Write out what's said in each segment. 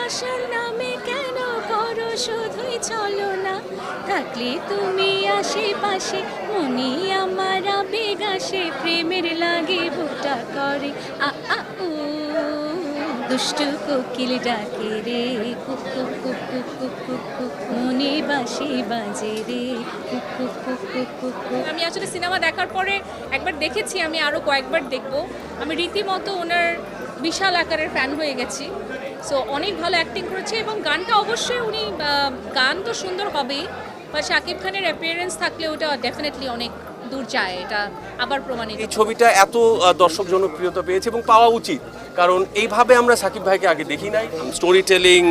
ভালোবাসার নামে কেন করো শুধুই চলো না, থাকলে তুমি আশেপাশে মনে আমার আবেগ আসে, প্রেমের লাগে বুকটা করে আ আ উ, দুষ্টু কোকিল ডাকে রে cook cook cook cook cook cook cook, মনে বাসি বাজে রে cook cook cook cook cook cook. আমি আসলে সিনেমা দেখার পরে একবার দেখেছি, আমি আরও কয়েকবার দেখব। আমি রীতিমতো ওনার বিশাল আকারের ফ্যান হয়ে গেছি। সো অনেক ভালো অ্যাক্টিং করেছে এবং গানটা অবশ্যই উনি গান তো সুন্দর হবেই, বা শাকিব খানের অ্যাপিয়ারেন্স থাকলে ওটা ডেফিনেটলি অনেক দূর যায়, এটা আবার প্রমাণিত। এই ছবিটা এত দর্শক জনপ্রিয়তা পেয়েছে এবং পাওয়া উচিত, কারণ এইভাবে আমরা সাকিব ভাইকে আগে দেখি নাই। স্টোরি টেলিং,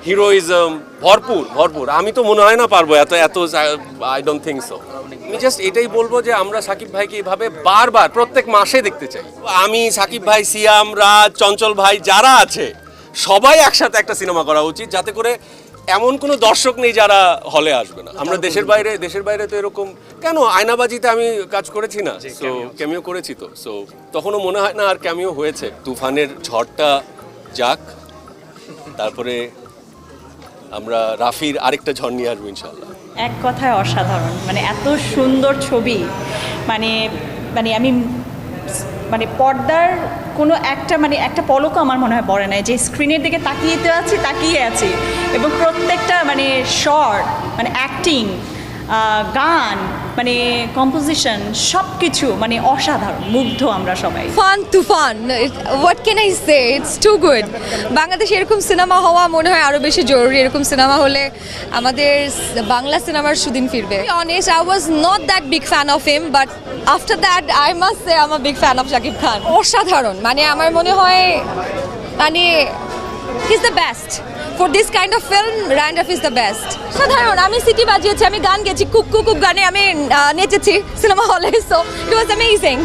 হিরোইজম ভরপুর ভরপুর। আমি তো মনে হয় না পারবো এত এত, আই ডোন্ট থিঙ্ক সো। আমি জাস্ট এটাই বলবো যে আমরা সাকিব ভাইকে এইভাবে বারবার প্রত্যেক মাসে দেখতে চাই। আমি, সাকিব ভাই, সিয়াম, রাজ, চঞ্চল ভাই যারা আছে সবাই একসাথে একটা সিনেমা করা উচিত, যাতে করে এমন কোনো দর্শক নেই যারা হলে আসবে না। আমরা দেশের বাইরে তো এরকম কেন, আয়নাবাজিতে আমি কাজ করেছি না, সো ক্যামিও করেছি, তো সো তখনও মনে হয় না আর ক্যামিও হয়েছে। তুফানের ঝড়টা যাক, তারপরে আমরা রাফির আরেকটা ঝড় নিয়ে আসবো ইনশাল্লাহ। এক কথায় অসাধারণ, মানে এত সুন্দর ছবি, মানে মানে আমি মানে পর্দার কোনো একটা পলকও আমার মনে হয় পড়ে নাই, যে স্ক্রিনের দিকে তাকিয়ে আছি এবং প্রত্যেকটা মানে শর্ট, মানে অ্যাক্টিং, গান, মানে কম্পোজিশন সব কিছু মানে অসাধারণ, মুগ্ধ আমরা সবাই। ফান তুফান, what can I say, it's too good. বাংলাদেশে এরকম সিনেমা হওয়া মনে হয় আরও বেশি জরুরি। এরকম সিনেমা হলে আমাদের বাংলা সিনেমার সুদিন ফিরবে। Honest, I was not that big fan of him, but after that I must say I am a big fan of Shakib Khan. অসাধারণ, মানে আমার মনে হয় মানে he is the best for this kind of film. Raihan Rafi is the best. সাধারণ, আমি city বাজিয়েছি, আমি গান গেছি, কুক কুক কুক গানে আমি নেচেছি সিনেমা হলে, সো ইট ওয়াজ অ্যামেজিং।